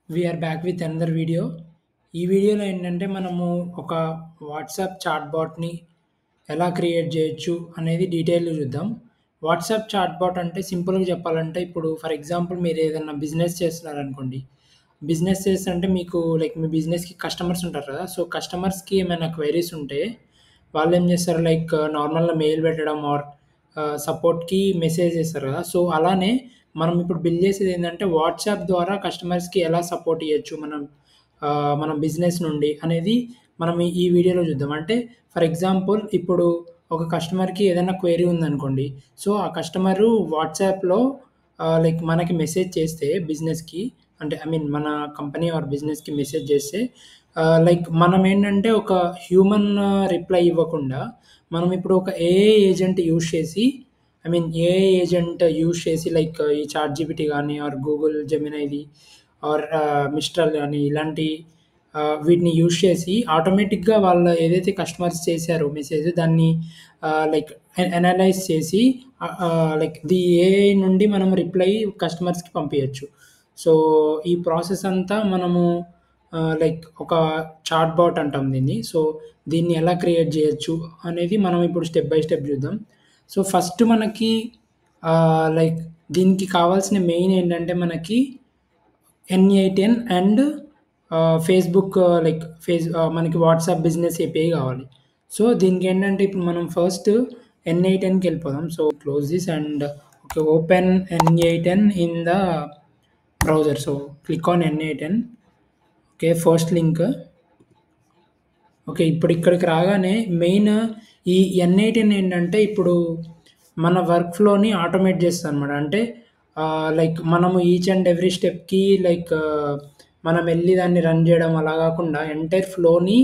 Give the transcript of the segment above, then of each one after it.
We are back with another video. ఈ వీడియోలో ఏంటంటే మనము ఒక వాట్సాప్ చాట్‌బాట్‌ని ఎలా క్రియేట్ చేయొచ్చు అనేది డీటెయిల్‌గా చూద్దాం. వాట్సాప్ చాట్‌బాట్ అంటే సింపుల్‌గా చెప్పాలంటే ఇప్పుడు ఫర్ ఎగ్జాంపుల్ మీరు ఏదైనా బిజినెస్ చేస్తున్నారనుకోండి. బిజినెస్ చేస్తుంటే మీకు లైక్ మీ బిజినెస్‌కి కస్టమర్స్ ఉంటారు కదా! సో, కస్టమర్స్‌కి ఏమైనా క్వెరీస్ ఉంటే వాళ్ళేం చేస్తారు లైక్ నార్మల్‌గా మెయిల్ పెట్టడం ఆర్ సపోర్ట్‌కి మెసేజ్ చేస్తారు కదా! సో, అలానే మనం ఇప్పుడు బిల్డ్ చేసేదేంటంటే వాట్సాప్ ద్వారా కస్టమర్స్‌కి ఎలా సపోర్ట్ ఇయ్యొచ్చు మన బిజినెస్ నుండి అనేది మనం ఈ వీడియోలో చూద్దాం. అంటే ఫర్ ఎగ్జాంపుల్ ఇప్పుడు ఒక కస్టమర్‌కి ఏదైనా క్వెరీ ఉందనుకోండి. సో, ఆ కస్టమరు వాట్సాప్‌లో లైక్ మనకి మెసేజ్ చేస్తే బిజినెస్‌కి అంటే ఐ మీన్ మన కంపెనీ ఆర్ బిజినెస్‌కి మెసేజ్ చేస్తే లైక్ మనమేంటంటే ఒక హ్యూమన్ రిప్లై ఇవ్వకుండా మనం ఇప్పుడు ఒక ఏఐ ఏజెంట్ యూజ్ చేసి I mean AI agent use చేసి లైక్ ఈ చాట్‌జీపీటీ గాని ఆర్ గూగుల్ జెమినైది ఆర్ మిస్ట్రల్ గాని ఇలాంటి వీటిని యూజ్ చేసి ఆటోమేటిక్‌గా వాళ్ళ ఏదైతే కస్టమర్స్ చేశారో మెసేజ్ దాన్ని లైక్ అనలైజ్ చేసి లైక్ ది ఏఐ నుండి మనం రిప్లై కస్టమర్స్‌కి పంపియచ్చు. సో, ఈ ప్రాసెస్ అంతా మనము లైక్ ఒక చాట్‌బాట్ అంటాం దీన్ని. సో, దీన్ని ఎలా క్రియేట్ చేయొచ్చు అనేది మనం ఇప్పుడు స్టెప్ బై స్టెప్ చూద్దాం. సో, ఫస్ట్ మనకి లైక్ దీనికి కావాల్సిన మెయిన్ ఏంటంటే మనకి N8N అండ్ ఫేస్‌బుక్ లైక్ మనకి వాట్సాప్ బిజినెస్ ఏపీఐ కావాలి. సో, దీనికేంటంటే ఇప్పుడు మనం ఫస్ట్ N8N‌కెళ్ళిపోదాం. So, close this and okay. Open N8N in the browser. So, click on N8N. Okay. First link. Okay. ఇప్పుడు ఇక్కడికి రాగానే మెయిన్ ఈ N8N ఏంటంటే ఇప్పుడు మన వర్క్ ఫ్లోని ఆటోమేట్ చేస్తదనమాట. అంటే లైక్ మనము ఈచ్ అండ్ ఎవ్రీ స్టెప్‌కి లైక్ మనం ఎళ్లి దాన్ని రన్ చేయడం అలా కాకుండా ఎంటైర్ ఫ్లోని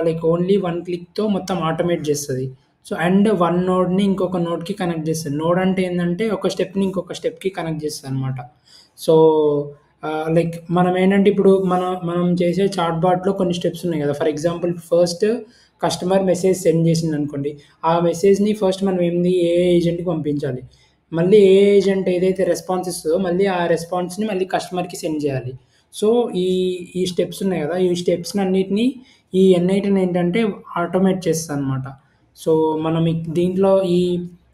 లైక్ ఓన్లీ వన్ క్లిక్‌తో మొత్తం ఆటోమేట్ చేస్తది. సో, అండ్ వన్ నోడ్‌ని ఇంకొక నోడ్‌కి కనెక్ట్ చేస్తది. నోడ్ అంటే ఏందంటే ఒక స్టెప్‌ని ఇంకొక స్టెప్‌కి కనెక్ట్ చేస్తదనమాట. సో, లైక్ మనమేంటంటే ఇప్పుడు మనం చేసే చాట్‌బాట్‌లో కొన్ని స్టెప్స్ ఉన్నాయి కదా! For example first customer message send చేసిందనుకోండి. ఆ మెసేజ్‌ని ఫస్ట్ మనం ఏఐ ఏజెంట్‌కి పంపించాలి. మళ్ళీ ఏఐ ఏజెంట్ ఏదైతే రెస్పాన్స్ ఇస్తదో మళ్ళీ ఆ రెస్పాన్స్‌ని మళ్ళీ కస్టమర్‌కి సెండ్ చేయాలి. సో, ఈ ఈ స్టెప్స్ ఉన్నాయి కదా! ఈ స్టెప్స్‌నన్నిటిని ఈ ఎన్8 ఏంటంటే ఆటోమేట్ చేస్తదనమాట. సో, మనం దీంట్లో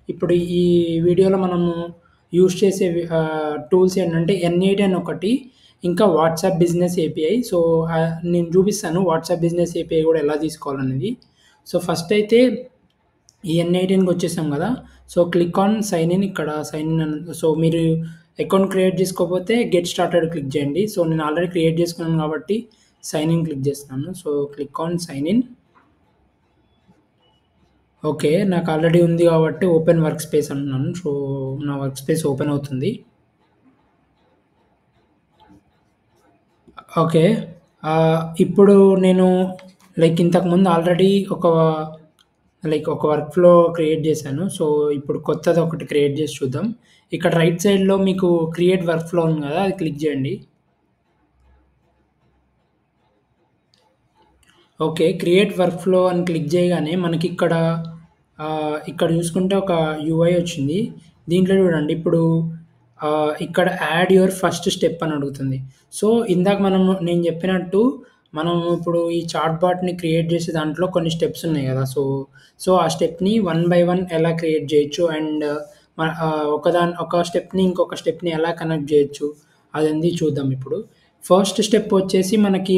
ఇప్పుడు ఈ వీడియోలో మనము యూజ్ చేసే టూల్స్ ఏంటంటే N8 ఒకటి, ఇంకా వాట్సాప్ బిజినెస్ ఏపీఐ. సో, నేను చూపిస్తాను వాట్సాప్ బిజినెస్ ఏపీఐ కూడా ఎలా తీసుకోవాలనేది. సో, ఫస్ట్ అయితే ఈ N8కి వచ్చేసాం కదా! So, click on sign in ఇక్కడ సైన్ ఇన్ సో, మీరు అకౌంట్ క్రియేట్ చేసుకోకపోతే గెట్ స్టార్టెడ్ క్లిక్ చేయండి. సో, నేను ఆల్రెడీ క్రియేట్ చేసుకున్నాను కాబట్టి సైన్ ఇన్ క్లిక్ చేస్తున్నాను. So, click on sign in. Okay. నాకు ఆల్రెడీ ఉంది కాబట్టి ఓపెన్ వర్క్ స్పేస్ అంటున్నాను. సో, నా వర్క్ స్పేస్ ఓపెన్ అవుతుంది. ఓకే. ఇప్పుడు నేను లైక్ ఇంతకుముందు ఆల్రెడీ ఒక వర్క్ ఫ్లో క్రియేట్ చేశాను. సో, ఇప్పుడు కొత్తదొకటి క్రియేట్ చేసి చూద్దాం. ఇక్కడ రైట్ సైడ్‌లో మీకు క్రియేట్ వర్క్ ఫ్లో ఉంది కదా! అది క్లిక్ చేయండి. ఓకే. క్రియేట్ వర్క్ ఫ్లో అని క్లిక్ చేయగానే మనకిక్కడ ఇక్కడ చూసుకుంటే ఒక యూఐ వచ్చింది. దీంట్లో చూడండి ఇప్పుడు ఇక్కడ యాడ్ యువర్ ఫస్ట్ స్టెప్ అని అడుగుతుంది. సో, ఇందాక నేను చెప్పినట్టు మనం ఇప్పుడు ఈ చాట్‌బాట్‌ని క్రియేట్ చేసే దాంట్లో కొన్ని స్టెప్స్ ఉన్నాయి కదా! సో, ఆ స్టెప్‌ని వన్ బై వన్ ఎలా క్రియేట్ చేయొచ్చు అండ్ ఒక స్టెప్‌ని ఇంకొక స్టెప్‌ని ఎలా కనెక్ట్ చేయొచ్చు అదంతా చూద్దాం ఇప్పుడు. ఫస్ట్ స్టెప్ వచ్చేసి మనకి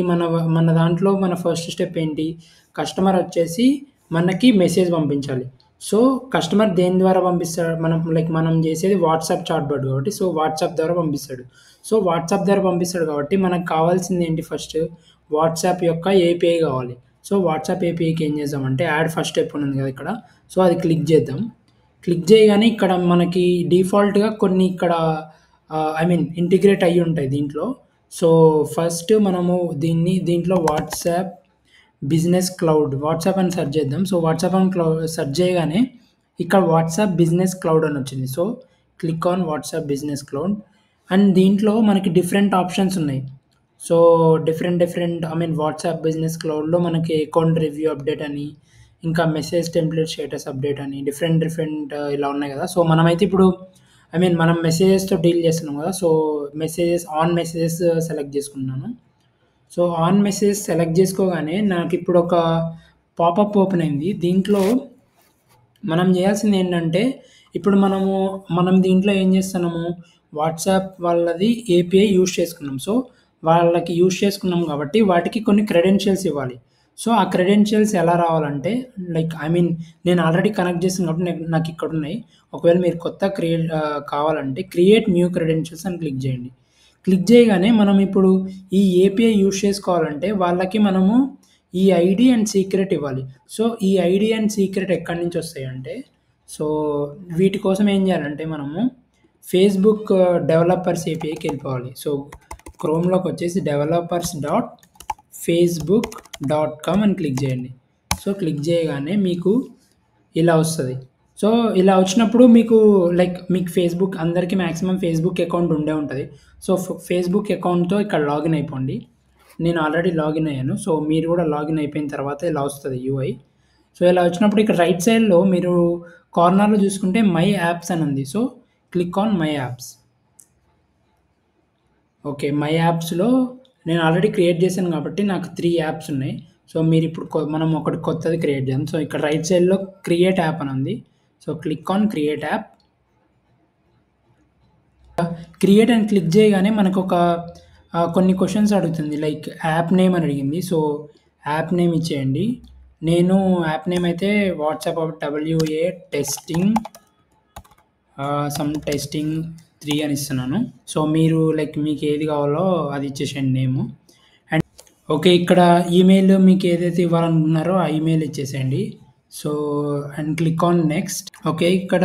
మన దాంట్లో మన ఫస్ట్ స్టెప్ ఏంటి? కస్టమర్ వచ్చేసి మనకి మెసేజ్ పంపించాలి. సో, కస్టమర్ దేని ద్వారా పంపిస్తాడు? మనం చేసేది వాట్సాప్ చాట్‌బాట్ కాబట్టి సో, వాట్సాప్ ద్వారా పంపిస్తాడు. సో, వాట్సాప్ ద్వారా పంపిస్తాడు కాబట్టి మనకు కావాల్సిందేంటి ఫస్ట్? వాట్సాప్ యొక్క ఏపీఐ కావాలి. సో, వాట్సాప్ ఏపీఐకి ఏం చేద్దామంటే యాడ్ ఫస్ట్ స్టెప్ అని ఉంది కదా! ఇక్కడ. సో, అది క్లిక్ చేద్దాం. క్లిక్ చేయగానే ఇక్కడ మనకి డిఫాల్ట్‌గా కొన్ని ఇక్కడ ఐ మీన్ ఇంటిగ్రేట్ అయ్యుంటాయి దీంట్లో. సో, ఫస్ట్ మనము దీంట్లో వాట్సాప్ అని సెర్చ్ చేద్దాం. సో, వాట్సాప్ అని సెర్చ్ చేయగానే ఇక్కడ వాట్సాప్ బిజినెస్ క్లౌడ్ అని వచ్చింది. So, click on WhatsApp business cloud and దీంట్లో మనకి డిఫరెంట్ ఆప్షన్స్ ఉన్నాయి. So, different I mean WhatsApp business క్లౌడ్‌లో మనకి అకౌంట్ రివ్యూ అప్డేట్ అని, ఇంకా మెసేజ్ టెంప్లేట్ స్టేటస్ అప్డేట్ అని డిఫరెంట్ ఇలా ఉన్నాయి కదా! సో, మనమైతే ఇప్పుడు ఐ మీన్ మనం మెసేజెస్‌తో డీల్ చేస్తున్నాం కదా! సో, ఆన్ మెసేజెస్ సెలెక్ట్ చేసుకున్నాను. సో, ఆన్ మెసేజ్ సెలెక్ట్ చేసుకోగానే నాకిప్పుడొక పాపప్ ఓపెన్ అయింది. దీంట్లో మనం జేయాల్సిందేంటంటే, ఇప్పుడు మనం దీంట్లో ఏం జేస్తున్నాము, వాట్సాప్ వాళ్ళది ఏపీఐ యూజ్ చేసుకున్నాం. సో, వాళ్ళకి యూజ్ చేసుకున్నాం గాబట్టి, వాటికి కొన్ని క్రెడెన్షియల్స్ ఇవ్వాలి. సో, ఆ క్రెడెన్షియల్స్ ఎలా రావాలంటే, లైక్ ఐ మీన్ నేను ఆల్రెడీ కనెక్ట్ చేశాను కాబట్టి నాకిక్కడున్నాయి. ఒకవేళ మీరు కొత్తగా కావాలంటే క్రియేట్ న్యూ క్రెడెన్షియల్స్ అని క్లిక్ జేయండి. క్లిక్ చేయగానే మనం ఇప్పుడు ఈ ఏపీఐ యూజ్ చేసుకోవాలంటే వాళ్ళకి మనము ఈ ఐడీ అండ్ సీక్రెట్ ఇవ్వాలి. సో, ఈ ఐడీ అండ్ సీక్రెట్ ఎక్కడి నుంచి వస్తాయంటే, సో, వీటి కోసం ఏం చేయాలంటే మనము ఫేస్‌బుక్ డెవలపర్స్ ఏపీఐకెళ్ళిపోవాలి. సో, క్రోమ్‌లోకొచ్చేసి developers.facebook.com అని క్లిక్ చేయండి. సో, క్లిక్ చేయగానే మీకు ఇలా వస్తది. సో, ఇలా వచ్చినప్పుడు మీకు ఫేస్‌బుక్ అందరికి మాక్సిమం ఫేస్‌బుక్ అకౌంట్ ఉండే ఉంటది. సో, ఫేస్‌బుక్ అకౌంట్‌తో ఇక్కడ లాగిన్ అయిపోండి. నేను ఆల్రెడీ లాగిన్ అయ్యాను. సో, మీరు కూడా లాగిన్ అయిపోయిన తర్వాత ఇలా వస్తది యూఐ. సో, ఇలా వచ్చినప్పుడు ఇక్కడ రైట్ సైడ్‌లో మీరు కార్నర్‌లో చూసుకుంటే మై యాప్స్ అని ఉంది. So, click on my apps. Okay. My యాప్స్‌లో నేను ఆల్రెడీ క్రియేట్ చేశాను కాబట్టి నాకు 3 యాప్స్ ఉన్నాయి. సో, మీరిప్పుడు మనం ఒకటి కొత్తది క్రియేట్ చేద్దాం. సో, ఇక్కడ రైట్ సైడ్‌లో క్రియేట్ యాప్ అని ఉంది. So, click on create app. Create అని క్లిక్ చేయగానే మనకొక కొన్ని క్వెషన్స్ అడుగుతుంది. లైక్ యాప్ నేమ్ అని అడిగింది. సో, యాప్ నేమ్ ఇచ్చేయండి. నేను యాప్ నేమ్ అయితే వాట్సాప్ WA టెస్టింగ్ టెస్టింగ్ 3 అని ఇస్తున్నాను. సో, మీరు మీకేది కావాలో అది ఇచ్చేసేయండి నేము. And okay. ఇక్కడ ఈమెయిల్ మీకేదైతే ఇవ్వాలనుకుంటున్నారో ఆ ఈమెయిల్ ఇచ్చేసేయండి. So, and click on next. Okay. ఇక్కడ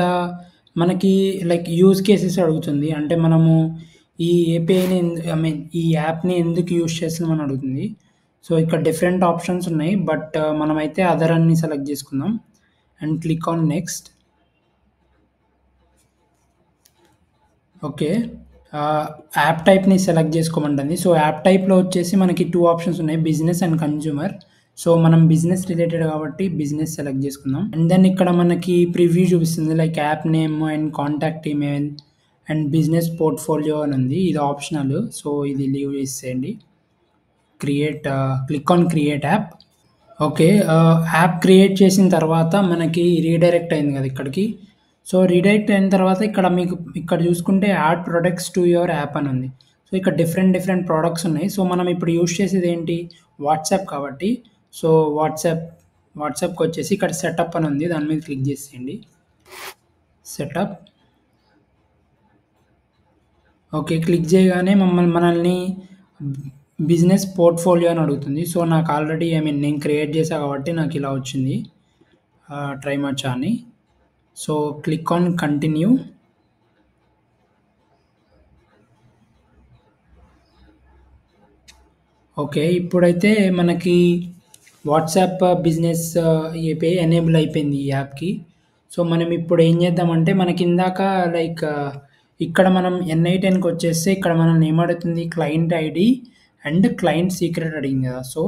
మనకి యూజ్ కేసెస్ అడుగుతుంది. అంటే మనము ఈ ఏపీఐని ఐ మీన్ ఈ యాప్‌ని ఎందుకు యూజ్ చేస్తున్నామని అడుగుతుంది. సో, ఇక్కడ డిఫరెంట్ ఆప్షన్స్ ఉన్నాయి. బట్ మనమైతే అదర్ అని సెలెక్ట్ చేసుకుందాం. And click on next. Okay. App టైప్‌ని సెలెక్ట్ చేసుకోమంటుంది. సో, యాప్ టైప్‌లో వచ్చేసి మనకి 2 ఆప్షన్స్ ఉన్నాయి. Business and consumer. సో, మనం బిజినెస్ రిలేటెడ్ కాబట్టి బిజినెస్ సెలెక్ట్ చేసుకుందాం. అండ్ దెన్ ఇక్కడ మనకి ప్రివ్యూ చూపిస్తుంది. Like app name and contact email and business portfolio అని ఉంది. ఇది ఆప్షనల్. సో, ఇది లీవ్ చేసేయండి. Click on create app. Okay. App create చేసిన తర్వాత మనకి రీడైరెక్ట్ అయింది కదా ఇక్కడికి. సో, రీడైరెక్ట్ అయిన తర్వాత ఇక్కడ చూసుకుంటే add products to your app అని ఉంది. సో, ఇక్కడ డిఫరెంట్ ప్రొడక్ట్స్ ఉన్నాయి. సో, మనం ఇప్పుడు యూజ్ చేసేది ఏంటి వాట్సాప్ కాబట్టి సో, వాట్సాప్‌కొచ్చేసి ఇక్కడ సెటప్ అని ఉంది. దాని మీద క్లిక్ చేసేయండి. సెటప్. ఓకే. క్లిక్ చేయగానే మనల్ని బిజినెస్ పోర్ట్‌ఫోలియో అని అడుగుతుంది. సో, నాకు ఆల్రెడీ ఐ మీన్ నేను క్రియేట్ చేశా కాబట్టి నాకు ఇలా వచ్చింది. ట్రై మచ్ అని. So, click on continue. Okay. ఇప్పుడైతే మనకి వాట్సాప్ బిజినెస్ ఏపీఐ ఎనేబుల్ అయిపోయింది ఈ యాప్‌కి. సో, మనం ఇప్పుడు ఏం చేద్దామంటే మనకిందాక ఇక్కడ మనం NI10కొచ్చేస్తే ఇక్కడ మనల్ని ఏమడుగుతుంది client ID and client secret అడిగింది కదా! సో,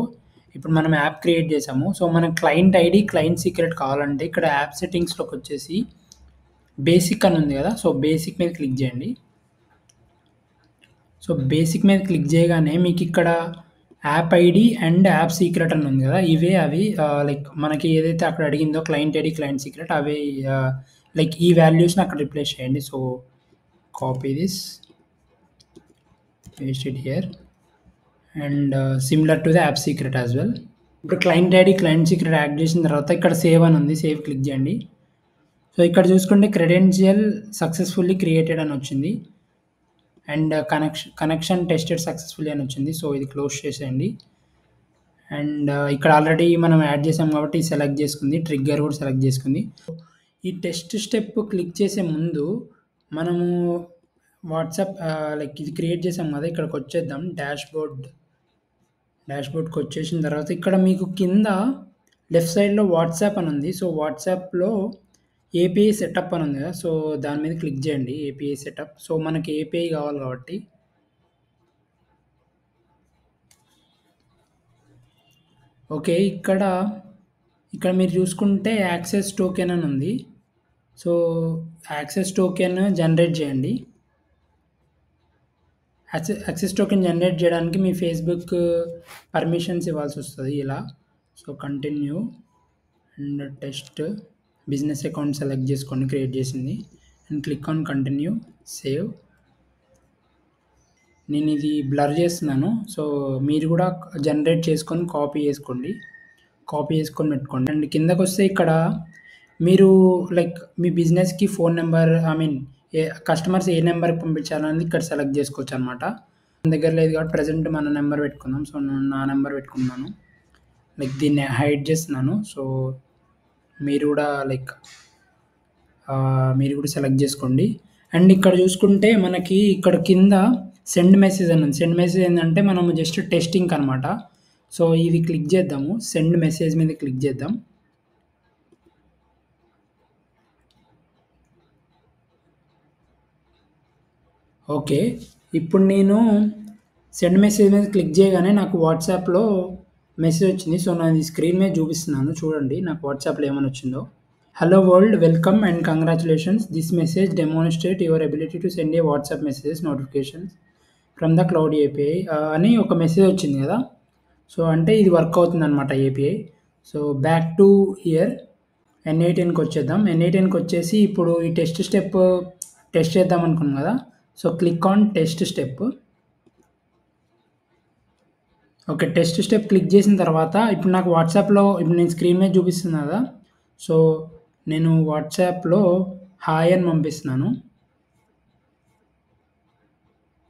ఇప్పుడు మనం యాప్ క్రియేట్ చేసాము. సో, మనకు క్లయింట్ ఐడీ, క్లయింట్ సీక్రెట్ కావాలంటే ఇక్కడ యాప్ సెట్టింగ్స్‌లోకొచ్చేసి బేసిక్ అని ఉంది కదా! సో, బేసిక్ మీద క్లిక్ చేయండి. సో, బేసిక్ మీద క్లిక్ చేయగానే మీకిక్కడ app ID and app secret అని ఉంది కదా! అవి మనకి ఏదైతే అక్కడ అడిగిందో క్లయింట్ ఐడీ, క్లయింట్ సీక్రెట్ అవే ఈ వాల్యూస్‌ని అక్కడ రిప్లేస్ చేయండి. So, copy this, paste it here and similar to the app secret as well. ఇప్పుడు client ID, client secret add చేసిన తర్వాత ఇక్కడ సేవ్ అని ఉంది. సేవ్ క్లిక్ చేయండి. సో, ఇక్కడ చూసుకుంటే క్రెడెన్షియల్ సక్సెస్‌ఫుల్లీ క్రియేటెడ్ అని వచ్చింది. అండ్ కనెక్షన్ టెస్టెడ్ సక్సెస్‌ఫుల్లీ అని వచ్చింది. సో, ఇది క్లోజ్ చేసేయండి. అండ్ ఇక్కడ ఆల్రెడీ మనం యాడ్ చేసాం కాబట్టి సెలెక్ట్ చేసుకుంది. ట్రిగ్గర్ కూడా సెలెక్ట్ చేసుకుంది. ఈ టెస్ట్ స్టెప్ క్లిక్ చేసే ముందు మనము వాట్సాప్ ఇది క్రియేట్ చేసాం కదా! ఇక్కడికొచ్చేద్దాం. డాష్‌బోర్డ్‌కొచ్చేసిన తర్వాత ఇక్కడ మీకు కింద లెఫ్ట్ సైడ్‌లో వాట్సాప్ అని ఉంది. సో, వాట్సాప్‌లో ఏపీఐ సెటప్ అని ఉంది కదా! సో, దాని మీద క్లిక్ చేయండి. API setup. సో, మనకి ఏపీఐ కావాలి కాబట్టి ఓకే. ఇక్కడ మీరు చూసుకుంటే యాక్సెస్ టోకెన్ అని ఉంది. సో, యాక్సెస్ టోకెన్ జనరేట్ చేయండి. యాక్సెస్ టోకెన్ జనరేట్ చేయడానికి మీ ఫేస్‌బుక్ పర్మిషన్స్ ఇవ్వాల్సొస్తది ఇలా. So, continue and test business account select చేసుకోండి క్రియేట్ చేసింది. And click on continue, save. నేనిది బ్లర్ చేస్తున్నాను. సో, మీరు కూడా జనరేట్ చేసుకొని కాపీ చేసుకోండి. కాపీ చేసుకొని పెట్టుకోండి. అండ్ కిందకొస్తే ఇక్కడ మీరు లైక్ మీ బిజినెస్‌కి ఫోన్ నంబర్ కస్టమర్స్ ఏ నంబర్‌కి పంపించాలనేది ఇక్కడ సెలెక్ట్ చేసుకోవచ్చనమాట. మన దగ్గర లేదు కాబట్టి ప్రెజెంట్ మన నంబర్ పెట్టుకుందాం. సో, నేను నా నంబర్ పెట్టుకున్నాను. లైక్ దీన్ని హైడ్ చేస్తున్నాను. సో, మీరు కూడా మీరు కూడా సెలెక్ట్ చేసుకోండి. అండ్ ఇక్కడ చూసుకుంటే మనకి ఇక్కడ కింద సెండ్ మెసేజ్ అని ఉంది. సెండ్ మెసేజ్ ఏందంటే మనము జస్ట్ టెస్టింగ్‌కి అనమాట. సో, ఇది క్లిక్ చేద్దాము. సెండ్ మెసేజ్ మీద క్లిక్ చేద్దాం. ఓకే. ఇప్పుడు నేను సెండ్ మెసేజ్ మీద క్లిక్ చేయగానే నాకు వాట్సాప్‌లో మెసేజ్ వచ్చింది. సో, నాది స్క్రీన్ మీద చూపిస్తున్నాను చూడండి. నాకు వాట్సాప్‌లో ఏమని వచ్చిందో. Hello world, welcome and congratulations. This message demonstrate your ability to send A WhatsApp messages notifications from the cloud API అని ఒక మెసేజ్ వచ్చింది కదా! సో, అంటే ఇది వర్క్ అవుతుందనమాట API. So, back to here N18కి వచ్చేద్దాం. N18కి వచ్చేసి ఇప్పుడు ఈ టెస్ట్ చేద్దాం అనుకున్నాం కదా! So, click on test step. Okay. Test step click చేసిన తర్వాత ఇప్పుడు నాకు వాట్సాప్‌లో ఇప్పుడు నేను స్క్రీన్ మీద చూపిస్తున్నా కదా! సో, నేను వాట్సాప్‌లో హాయ్ అని పంపిస్తున్నాను.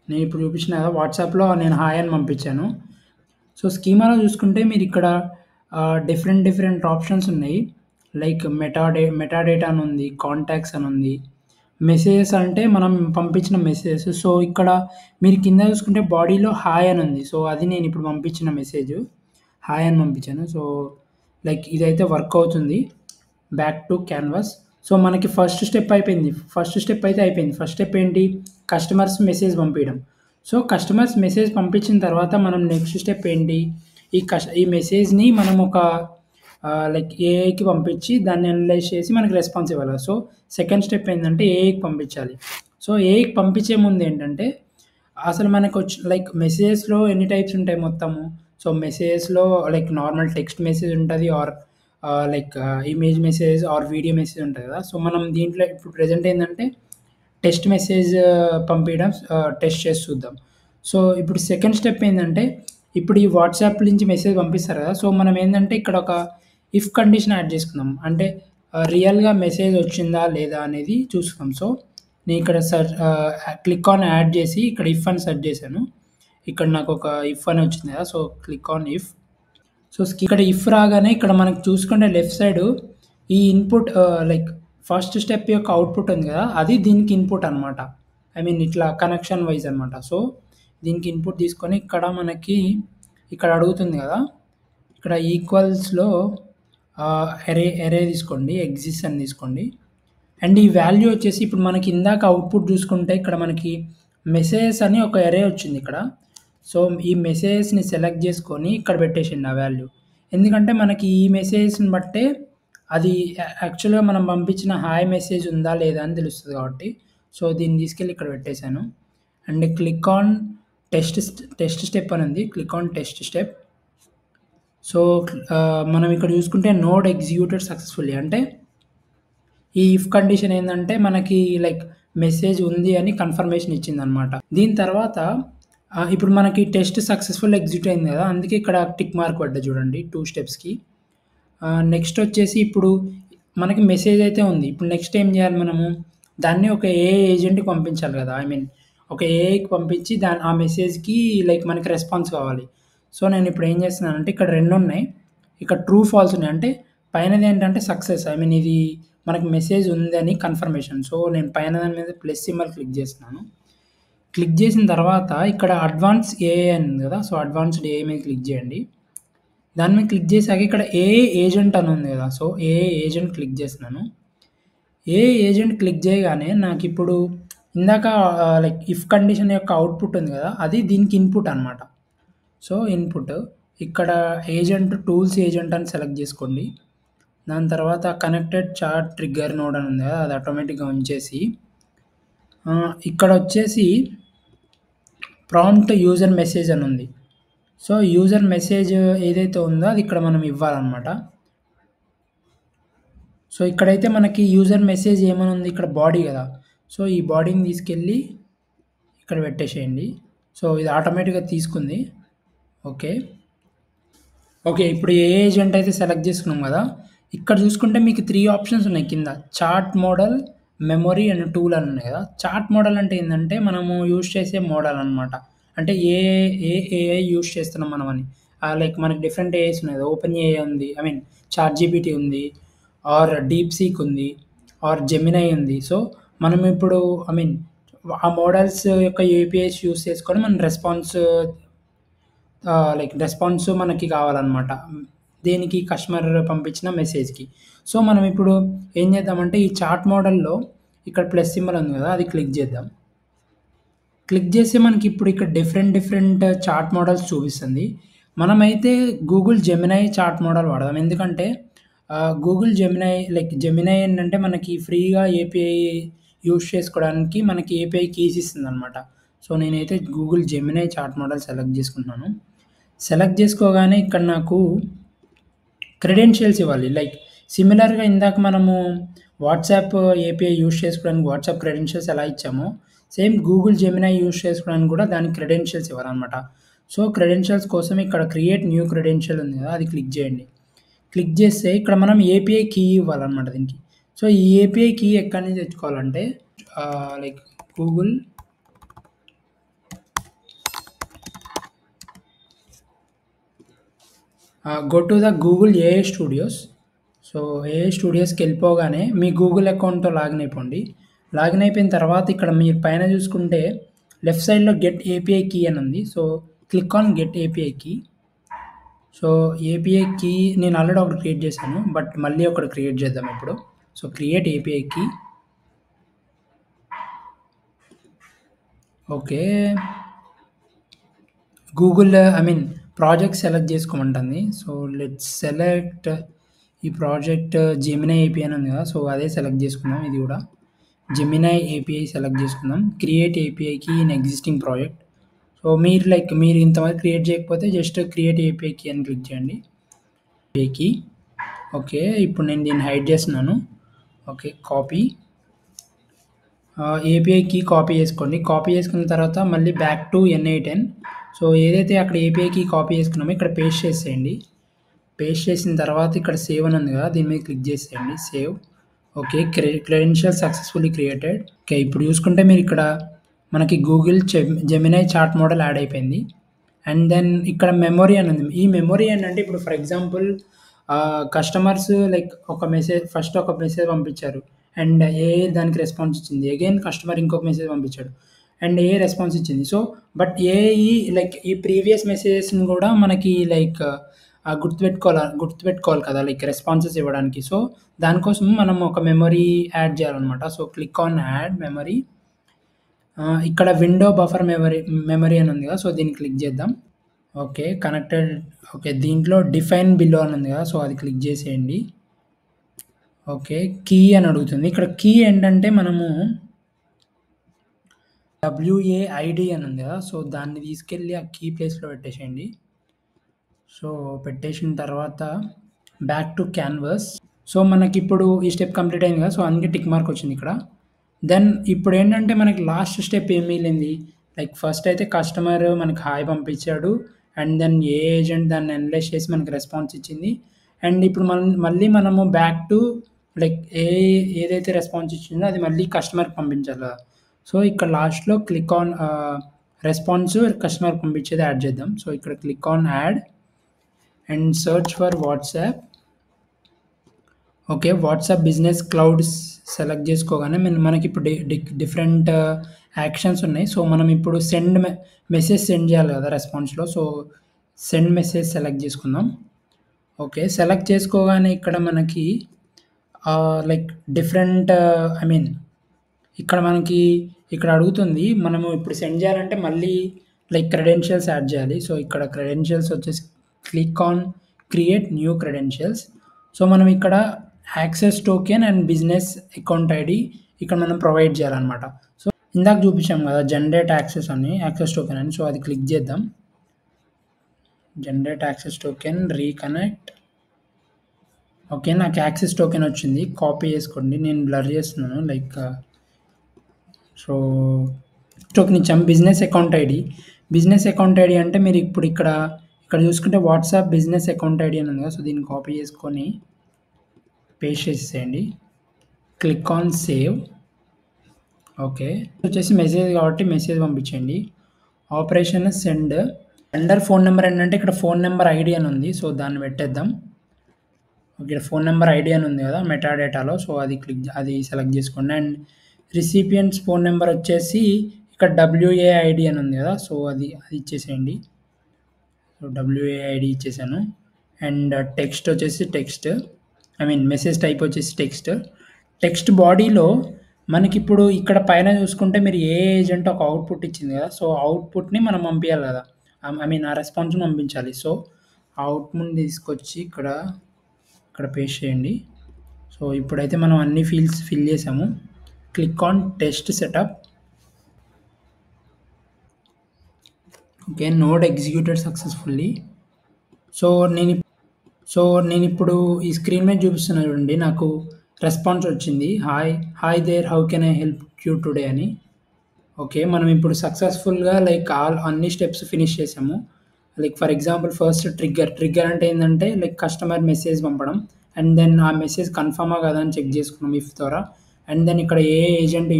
నేను ఇప్పుడు చూపించిన కదా! వాట్సాప్‌లో నేను హాయ్ అని పంపించాను. సో, స్కీమాలో చూసుకుంటే మీరిక్కడ డిఫరెంట్ ఆప్షన్స్ ఉన్నాయి. లైక్ మెటాడేటా అని ఉంది. కాంటాక్ట్స్ అని ఉంది. మెసేజెస్ అంటే మనం పంపించిన మెసేజెస్. సో, ఇక్కడ మీరు కింద చూసుకుంటే బాడీలో హాయ్ అని ఉంది. సో, అది నేను ఇప్పుడు పంపించిన మెసేజ్. హాయ్ అని పంపించాను. సో, లైక్ ఇదైతే వర్క్ అవుతుంది. Back to canvas. సో, మనకి ఫస్ట్ స్టెప్ అయిపోయింది. ఫస్ట్ స్టెప్ అయితే అయిపోయింది. ఫస్ట్ స్టెప్ ఏంటి? కస్టమర్స్ మెసేజ్ పంపియడం. సో, కస్టమర్స్ మెసేజ్ పంపించిన తర్వాత మనం నెక్స్ట్ స్టెప్ ఏంటి? ఈ మెసేజ్‌ని మనం ఒక లైక్ ఏఐకి పంపించి దాన్ని అనలైజ్ చేసి మనకి రెస్పాన్స్ ఇవ్వాలి. సో, సెకండ్ స్టెప్ ఏందంటే ఏఐకి పంపించాలి. సో, ఏఐకి పంపించే ముందు ఏంటంటే అసలు లైక్ మెసేజెస్‌లో ఎన్ని టైప్స్ ఉంటాయి మొత్తము. సో, మెసేజెస్‌లో లైక్ నార్మల్ టెక్స్ట్ మెసేజ్ ఉంటది or image message or video message ఉంటది కదా! సో, మనం దీంట్లో ఇప్పుడు ప్రెజెంట్ ఏందంటే టెస్ట్ మెసేజ్ పంపియడం టెస్ట్ చేసి చూద్దాం. సో, ఇప్పుడు సెకండ్ స్టెప్ ఏందంటే ఇప్పుడు ఈ వాట్సాప్ నుంచి మెసేజ్ పంపిస్తారు కదా! సో, మనం ఏందంటే ఇక్కడ ఒక ఇఫ్ కండిషన్ యాడ్ చేసుకుందాం. అంటే రియల్‌గా మెసేజ్ వచ్చిందా లేదా అనేది చూసుకుందాం. సో, నేను ఇక్కడ క్లిక్ ఆన్ యాడ్ చేసి ఇక్కడ ఇఫ్ అని సెర్చ్ చేశాను. ఇక్కడ నాకొక ఇఫ్ అని వచ్చింది కదా! So, click on if. So, ఇక్కడ ఇఫ్ రాగానే ఇక్కడ మనకు చూసుకుంటే లెఫ్ట్ సైడు ఈ ఇన్‌పుట్ లైక్ ఫస్ట్ స్టెప్ యొక్క అవుట్‌పుట్ ఉంది కదా! అది దీనికి ఇన్‌పుట్ అనమాట. ఇట్లా కనెక్షన్ వైస్ అనమాట. సో, దీనికి ఇన్‌పుట్ తీసుకొని ఇక్కడ అడుగుతుంది కదా! ఇక్కడ ఈక్వల్స్‌లో ఎరే తీసుకోండి. ఎగ్జిస్ట్ అని తీసుకోండి. అండ్ ఈ వాల్యూ వచ్చేసి ఇప్పుడు మనకి ఇందాక అవుట్‌పుట్ చూసుకుంటే ఇక్కడ మనకి మెసేజెస్ అని ఒక ఎరే వచ్చిందిక్కడ. సో, ఈ మెసేజెస్‌ని సెలెక్ట్ చేసుకొని ఇక్కడ పెట్టేసేయండి ఆ వాల్యూ. ఎందుకంటే మనకి ఈ మెసేజెస్‌ని బట్టే అది యాక్చువల్‌గా మనం పంపించిన హాయ్ మెసేజ్ ఉందా లేదా అని తెలుస్తది కాబట్టి. సో, దీన్ని తీసుకెళ్ళి ఇక్కడ పెట్టేసాను. And click on test step అని ఉంది. Click on test step. So, మనం ఇక్కడ చూసుకుంటే నోడ్ ఎగ్జిక్యూటెడ్ సక్సెస్‌ఫుల్లీ అంటే ఈ ఇఫ్ కండిషన్ ఏందంటే మనకి లైక్ మెసేజ్ ఉంది అని కన్ఫర్మేషన్ ఇచ్చిందనమాట. దీని తర్వాత ఇప్పుడు మనకి టెస్ట్ సక్సెస్‌ఫుల్ ఎగ్జిక్యూట్ అయింది కదా! అందుకే ఇక్కడ టిక్ మార్క్ పడ్డది చూడండి 2 స్టెప్స్‌కి. నెక్స్ట్ వచ్చేసి ఇప్పుడు మనకి మెసేజ్ అయితే ఉంది. ఇప్పుడు నెక్స్ట్ ఏం చేయాలి మనము? దాన్ని ఒక ఏఐ ఏజెంట్‌కి పంపించాలి కదా! ఒక ఏఐకి పంపించి ఆ మెసేజ్‌కి లైక్ మనకి రెస్పాన్స్ కావాలి. సో, నేనిప్పుడు ఏం చేస్తున్నానంటే ఇక్కడ 2 ఉన్నాయి. ఇక్కడ ట్రూ, ఫాల్స్ ఉన్నాయి. అంటే పైనదేంటంటే సక్సెస్. ఇది మనకు మెసేజ్ ఉందని కన్ఫర్మేషన్. సో, నేను పైన దాని మీద ప్లస్ సింబల్ క్లిక్ చేస్తున్నాను. క్లిక్ చేసిన తర్వాత ఇక్కడ అడ్వాన్స్ ఏఐ అని ఉంది కదా! సో, అడ్వాన్స్డ్ ఏఐ మీద క్లిక్ చేయండి. దాని మీద క్లిక్ చేశాక ఇక్కడ ఏఐ ఏజెంట్ అని ఉంది కదా! సో, ఏఐ ఏజెంట్ క్లిక్ చేస్తున్నాను. ఏఐ ఏజెంట్ క్లిక్ చేయగానే నాకిప్పుడు ఇందాక లైక్ ఇఫ్ కండిషన్ యొక్క అవుట్‌పుట్ ఉంది కదా! అది దీనికి ఇన్‌పుట్ అనమాట. సో, ఇన్‌పుట్ ఇక్కడ ఏజెంట్ టూల్స్ ఏజెంట్ అని సెలెక్ట్ చేసుకోండి. దాని తర్వాత కనెక్టెడ్ చాట్ ట్రిగ్గర్ నోడ్ అని ఉంది కదా! అది ఆటోమేటిక్‌గా ఉంచేసి ఇక్కడొచ్చేసి ప్రాంప్ట్ యూజర్ మెసేజ్ అని ఉంది. సో, యూజర్ మెసేజ్ ఏదైతే ఉందో అది ఇక్కడ మనం ఇవ్వాలనమాట. సో, ఇక్కడైతే మనకి యూజర్ మెసేజ్ ఏమనుంది ఇక్కడ బాడీ గదా! సో, ఈ బాడీని తీసుకెళ్ళి ఇక్కడ పెట్టేసేయండి. సో, ఇది ఆటోమేటిక్‌గా తీసుకుంది. ఓకే. ఓకే. ఇప్పుడు ఏ ఏజెంట్ అయితే సెలెక్ట్ చేసుకున్నాం గదా! ఇక్కడ చూసుకుంటే మీకు 3 ఆప్షన్స్ ఉన్నాయి కింద. Chart model, memory and tool అని ఉన్నాయి గదా! చార్ట్ మోడల్ అంటే ఏందంటే మనము యూజ్ చేసే మోడల్ అనమాట. అంటే ఏఐ యూజ్ చేస్తున్నాం మనమని. లైక్ మనకి డిఫరెంట్ ఏఐస్ ఉన్నాయి. ఓపెన్ ఏఐ ఉంది. ఐ మీన్ చాట్ జీపీటీ ఉంది. ఆర్ డీప్‌సీక్ ఉంది. ఆర్ జెమినై ఉంది. సో, మనం ఇప్పుడు ఐ మీన్ ఆ మోడల్స్ యొక్క ఏపీఐస్ యూజ్ చేసుకొని మనం లైక్ రెస్పాన్స్ మనకి కావాలనమాట. దేనికి? కస్టమర్ పంపించిన మెసేజ్‌కి. సో, మనం ఇప్పుడు ఏం చేద్దామంటే ఈ చాట్ మోడల్‌లో ఇక్కడ ప్లస్ సింబల్ ఉంది కదా! అది క్లిక్ చేద్దాం. క్లిక్ చేస్తే మనకి ఇప్పుడు ఇక్కడ డిఫరెంట్ చాట్ మోడల్స్ చూపిస్తుంది. మనమైతే గూగుల్ జెమినై చాట్ మోడల్ వాడదాం. ఎందుకంటే గూగుల్ జెమినై లైక్ జెమినై ఏంటంటే మనకి ఫ్రీగా ఏపీఐ యూజ్ చేసుకోవడానికి మనకి ఏపీఐ కీస్ ఇస్తుందనమాట. సో, నేనైతే Google Gemini chat model select చేసుకుంటున్నాను. సెలెక్ట్ చేసుకోగానే ఇక్కడ నాకు క్రెడెన్షియల్స్ ఇవ్వాలి. లైక్ సిమిలర్‌గా ఇందాక మనము వాట్సాప్ ఏపీఐ యూజ్ చేసుకోవడానికి వాట్సాప్ క్రెడెన్షియల్స్ ఎలా ఇచ్చామో, సేమ్ గూగుల్ జెమినై యూజ్ చేసుకోవడానికి కూడా దానికి క్రెడెన్షియల్స్ ఇవ్వాలనమాట. సో, క్రెడెన్షియల్స్ కోసం ఇక్కడ క్రియేట్ న్యూ క్రెడెన్షియల్ ఉంది కదా! అది క్లిక్ చేయండి. క్లిక్ చేస్తే ఇక్కడ మనం ఏపీఐ కీ ఇవ్వాలనమాట దీనికి. సో, ఈ ఏపీఐ కీ ఎక్కడి నుంచి తెచ్చుకోవాలంటే like Google go to the Google AI studios. So, AI స్టూడియోస్‌కెళ్ళిపోగానే మీ గూగుల్ అకౌంట్‌తో లాగిన్ అయిపోండి. లాగిన్ అయిపోయిన తర్వాత ఇక్కడ మీరు పైన చూసుకుంటే లెఫ్ట్ సైడ్‌లో గెట్ ఏపీఐ కీ అని ఉంది. So, click on get API key. So, API key నేను ఆల్రెడీ ఒకటి క్రియేట్ చేశాను. బట్ మళ్ళీ ఒకటి క్రియేట్ చేద్దాం ఇప్పుడు. So, create API key. Okay. Google I mean project select చేసుకోమంటుంది. సో, లెట్స్ సెలెక్ట్ ఈ ప్రాజెక్ట్ జెమినై ఏపీఐ అని ఉంది కదా! సో, అదే సెలెక్ట్ చేసుకుందాం ఇది కూడా. జెమినై ఏపీఐ సెలెక్ట్ చేసుకుందాం. Create API key in existing project. So, మీరు ఇంతవరకు క్రియేట్ చేయకపోతే జస్ట్ క్రియేట్ ఏపీఐ కీ అని క్లిక్ చేయండి. API key. ఓకే. ఇప్పుడు నేను దీన్ని హైడ్ చేస్తున్నాను. Okay. Copy. API key copy చేసుకోండి. కాపీ చేసుకున్న తర్వాత మళ్ళీ బ్యాక్ టు ఎన్ఐ10. సో, ఏదైతే అక్కడ ఏపీఐ కీ కాపీ చేసుకున్నామో ఇక్కడ పేస్ట్ చేసేయండి. పేస్ట్ చేసిన తర్వాత ఇక్కడ సేవ్ అని ఉంది కదా! దీని మీద క్లిక్ చేసేయండి. Save. Okay. Credential successfully created. Okay. ఇప్పుడు చూసుకుంటే మీరు ఇక్కడ మనకి Google Gemini chat model add అయిపోయింది. అండ్ దెన్ ఇక్కడ మెమరీ అని ఉంది. ఈ మెమరీ ఏంటంటే ఇప్పుడు for example customers like first ఒక మెసేజ్ పంపించారు. అండ్ ఏఐ దానికి రెస్పాన్స్ ఇచ్చింది. అగైన్ కస్టమర్ ఇంకొక మెసేజ్ పంపించాడు. అండ్ ఏఐ రెస్పాన్స్ ఇచ్చింది. సో, బట్ ఏఐ లైక్ ఈ ప్రీవియస్ మెసేజెస్‌ని కూడా మనకి లైక్ గుర్తుపెట్టుకోవాలి కదా! లైక్ రెస్పాన్సెస్ ఇవ్వడానికి. సో, దానికోసం మనం ఒక మెమరీ యాడ్ చేయాలనమాట. So, click on add memory. ఇక్కడ విండో బఫర్ మెమరీ అని ఉంది కదా! సో, దీన్ని క్లిక్ చేద్దాం. ఓకే. కనెక్టెడ్. ఓకే. దీంట్లో డిఫైన్ బిలో అని ఉంది కదా! సో, అది క్లిక్ చేసేయండి. ఓకే. కీ అని అడుగుతుంది. ఇక్కడ కీ ఏంటంటే మనము డబ్ల్యూఏఐడీ అని ఉంది కదా! సో, దాన్ని తీసుకెళ్ళి ఆ కీ ప్లేస్‌లో పెట్టేసేయండి. సో, పెట్టేసిన తర్వాత బ్యాక్ టు క్యాన్వాస్. సో, మనకిప్పుడు ఈ స్టెప్ కంప్లీట్ అయింది కదా! సో, అందుకే టిక్ మార్క్ వచ్చింది ఇక్కడ. దెన్ ఇప్పుడేంటంటే మనకి లాస్ట్ స్టెప్ ఏం మిగిలింది? లైక్ ఫస్ట్ అయితే కస్టమర్ మనకి హాయ్ పంపించాడు. అండ్ దెన్ ఏ ఏజెంట్ దాన్ని అనలైజ్ చేసి మనకి రెస్పాన్స్ ఇచ్చింది. అండ్ ఇప్పుడు మళ్ళీ మనము బ్యాక్ టు లైక్ ఏదైతే రెస్పాన్స్ ఇచ్చిందో అది మళ్ళీ కస్టమర్‌కి పంపించాలి కదా! సో, ఇక్కడ లాస్ట్‌లో క్లిక్ ఆన్ రెస్పాన్స్ కస్టమర్‌కి పంపించేది యాడ్ చేద్దాం. సో, ఇక్కడ click on add and search for WhatsApp. Okay. WhatsApp business clouds select చేసుకోగానే మనకిప్పుడు డిఫరెంట్ యాక్షన్స్ ఉన్నాయి. సో, మనం ఇప్పుడు మెసేజ్ సెండ్ చేయాలి కదా! రెస్పాన్స్‌లో. సో, సెండ్ మెసేజ్ సెలెక్ట్ చేసుకుందాం. ఓకే. సెలెక్ట్ చేసుకోగానే ఇక్కడ మనకి లైక్ డిఫరెంట్ ఐ మీన్ ఇక్కడ మనకి ఇక్కడ అడుగుతుంది. మనము ఇప్పుడు సెండ్ చేయాలంటే మళ్ళీ లైక్ క్రెడెన్షియల్స్ యాడ్ చేయాలి. సో, ఇక్కడ క్రెడెన్షియల్స్ వచ్చేసి click on create new credentials. So, మనం ఇక్కడ access token and business account ID ఇక్కడ మనం ప్రొవైడ్ చేయాలనమాట. సో, ఇందాక చూపించాం కదా! జనరేట్ యాక్సెస్ టోకెన్ అని. సో, అది క్లిక్ చేద్దాం. Generate access token, reconnect. Okay. నాకు యాక్సెస్ టోకెన్ వచ్చింది. కాపీ చేసుకోండి. నేను బ్లర్ చేస్తున్నాను. సో, టోకెన్ ఇచ్చాం. Business account ID. Business account ID అంటే మీరు ఇప్పుడు ఇక్కడ చూసుకుంటే వాట్సాప్ బిజినెస్ అకౌంట్ ఐడీ అని ఉంది కదా! సో, దీన్ని కాపీ చేసుకొని పేస్ట్ చేసేయండి. Click on save. ఓకే. వచ్చేసి మెసేజ్ కాబట్టి మెసేజ్ పంపించండి. Operation send. Sender phone number ఏంటంటే ఇక్కడ ఫోన్ నెంబర్ ఐడీ అని ఉంది. సో, దాన్ని పెట్టేద్దాం. ఓకే. ఫోన్ నెంబర్ ఐడీ అని ఉంది కదా! మెటాడేటాలో. సో, అది సెలెక్ట్ చేసుకోండి. అండ్ రిసిపియంట్స్ ఫోన్ నెంబర్ వచ్చేసి ఇక్కడ WAID అని ఉంది కదా! సో, అది ఇచ్చేసేయండి. సో, WAID ఇచ్చేసాను. అండ్ టెక్స్ట్ వచ్చేసి మెసేజ్ టైప్ వచ్చేసి టెక్స్ట్ బాడీలో మనకిప్పుడు ఇక్కడ పైన చూసుకుంటే మీరు ఏ ఏజెంట్ ఒక అవుట్‌పుట్ ఇచ్చింది కదా! సో, అవుట్‌పుట్‌ని మనం పంపియాలి కదా! ఆ రెస్పాన్స్‌ని పంపించాలి. సో, ఆ అవుట్‌పుట్‌ని తీసుకొచ్చి ఇక్కడ పేస్ట్ చేయండి. సో, ఇప్పుడైతే మనం అన్ని ఫీల్డ్స్ ఫిల్ చేసాము. Click on test setup. Okay. Node executed successfully. So, నేనిప్పుడు ఈ స్క్రీన్ మీద చూపిస్తున్నా చూడండి. నాకు రెస్పాన్స్ వచ్చింది. Hi there, how can I help you today అని. ఓకే. మనం ఇప్పుడు సక్సెస్‌ఫుల్‌గా అన్ని స్టెప్స్ ఫినిష్ చేసాము. ఫర్ ఎగ్జాంపుల్ ఫస్ట్ ట్రిగ్గర్ అంటే ఏందంటే కస్టమర్ మెసేజ్ పంపడం. అండ్ దెన్ ఆ మెసేజ్ కన్ఫర్మా కాదా అని చెక్ చేసుకున్నాం ఇఫ్ ద్వారా. అండ్ దెన్ ఇక్కడ ఏజెంట్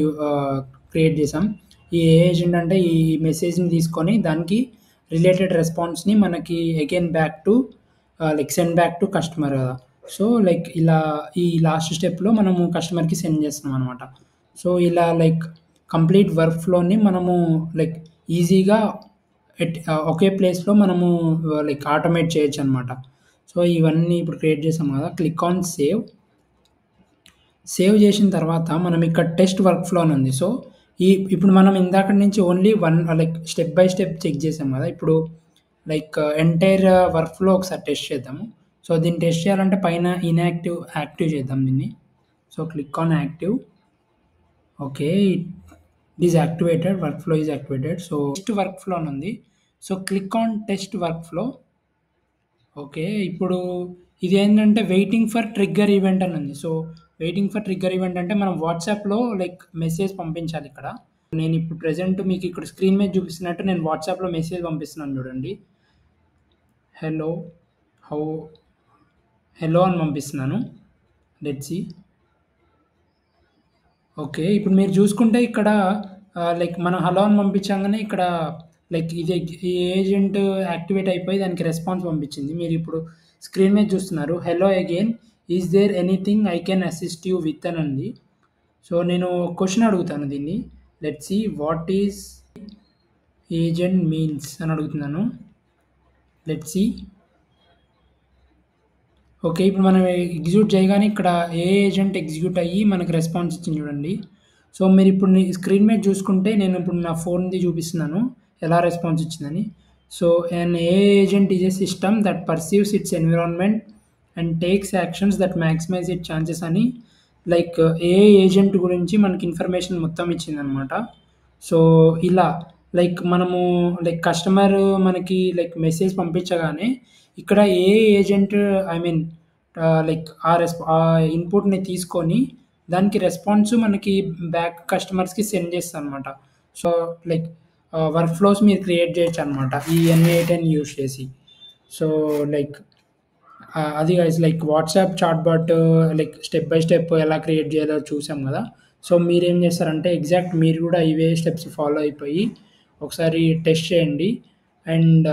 క్రియేట్ చేసాం. ఈ ఏజెంట్ అంటే ఈ మెసేజ్‌ని తీసుకొని దానికి రిలేటెడ్ రెస్పాన్స్‌ని మనకి again back to send back to customer కదా! సో, ఇలా ఈ లాస్ట్ స్టెప్‌లో మనము కస్టమర్‌కి సెండ్ చేస్తున్నాం అనమాట. సో, ఇలా కంప్లీట్ వర్క్ ఫ్లోని మనము ఈజీగా ఒకే ప్లేస్‌లో మనము ఆటోమేట్ చేయొచ్చనమాట. సో, ఇవన్నీ ఇప్పుడు క్రియేట్ చేసాం కదా! Click on save. సేవ్ చేసిన తర్వాత మనం ఇక్కడ టెస్ట్ వర్క్ ఫ్లో అని ఉంది. సో, ఇప్పుడు మనం ఇందాకటి నుంచి only step by step check చేసాం కదా! ఇప్పుడు ఎంటైర్ వర్క్ ఫ్లో ఒకసారి టెస్ట్ చేద్దాము. సో, దీన్ని టెస్ట్ చేయాలంటే పైన యాక్టివ్ చేద్దాం దీన్ని. So, click on active. Okay. It is activated. Workflow is activated. So, test workflow అని ఉంది. So, click on test workflow. Okay. ఇప్పుడు ఇదేంటంటే వెయిటింగ్ ఫర్ ట్రిగ్గర్ ఈవెంట్ అని ఉంది. So, waiting for trigger event అంటే మనం వాట్సాప్‌లో message పంపించాలి ఇక్కడ. నేను ఇప్పుడు ప్రెజెంట్ మీకు ఇక్కడ స్క్రీన్ మీద చూపిస్తున్నట్టు నేను వాట్సాప్‌లో మెసేజ్ పంపిస్తున్నాను చూడండి. హలో, హౌ హలో అని పంపిస్తున్నాను. Let's see. ఓకే. ఇప్పుడు మీరు చూసుకుంటే ఇక్కడ మనం హలో అని పంపించంగానే ఇక్కడ ఈ ఏజెంట్ యాక్టివేట్ అయిపోయి దానికి రెస్పాన్స్ పంపించింది. మీరిప్పుడు స్క్రీన్ మీద చూస్తున్నారు. Hello again. Is there anything I can assist you with అని ఉంది. సో, నేను క్వెషన్ అడుగుతాను దీన్ని. Let's see what is agent means అని అడుగుతున్నాను. Let's see. ఓకే. ఇప్పుడు మనం ఎగ్జిక్యూట్ చేయగానే ఇక్కడ ఏ ఏజెంట్ ఎగ్జిక్యూట్ అయ్యి మనకు రెస్పాన్స్ ఇచ్చింది చూడండి. సో, మీరిప్పుడు స్క్రీన్ మీద చూసుకుంటే నేను ఇప్పుడు నా ఫోన్‌ది చూపిస్తున్నాను. ఎలా రెస్పాన్స్ ఇచ్చిందని. So, an AI agent is a system that perceives its environment and takes actions that maximize its chances అని ఏఐ ఏజెంట్ గురించి మనకి ఇన్ఫర్మేషన్ మొత్తం ఇచ్చిందనమాట. సో, ఇలా మనము కస్టమర్ మనకి మెసేజ్ పంపించగానే ఇక్కడ ఏఐ ఏజెంట్ ఐ మీన్ ఆ ఇన్‌పుట్‌ని తీసుకొని దానికి రెస్పాన్స్ మనకి బ్యాక్ కస్టమర్స్‌కి సెండ్ చేస్తదనమాట. సో, వర్క్ ఫ్లోస్ మీరు క్రియేట్ చేయొచ్చనమాట. ఈ N8N యూజ్ చేసి. సో, అది guys WhatsApp chatbot step by step ఎలా క్రియేట్ చేయాలో చూసాం కదా! సో, మీరేం చేస్తారంటే ఎగ్జాక్ట్ మీరు కూడా ఇవే స్టెప్స్ ఫాలో అయిపోయి ఒకసారి టెస్ట్ చేయండి. అండ్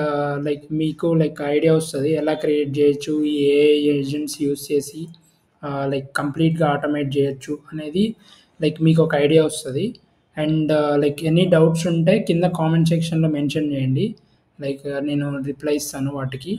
మీకు ఐడియా వస్తది. ఎలా క్రియేట్ చేయొచ్చు ఈ ఏఐ ఏజెంట్స్ యూజ్ చేసి కంప్లీట్‌గా ఆటోమేట్ చేయొచ్చు అనేది మీకు ఒక ఐడియా వస్తది. అండ్ ఎనీ డౌట్స్ ఉంటే కింద కామెంట్ సెక్షన్‌లో మెన్షన్ చేయండి. నేను రిప్లై ఇస్తాను వాటికి.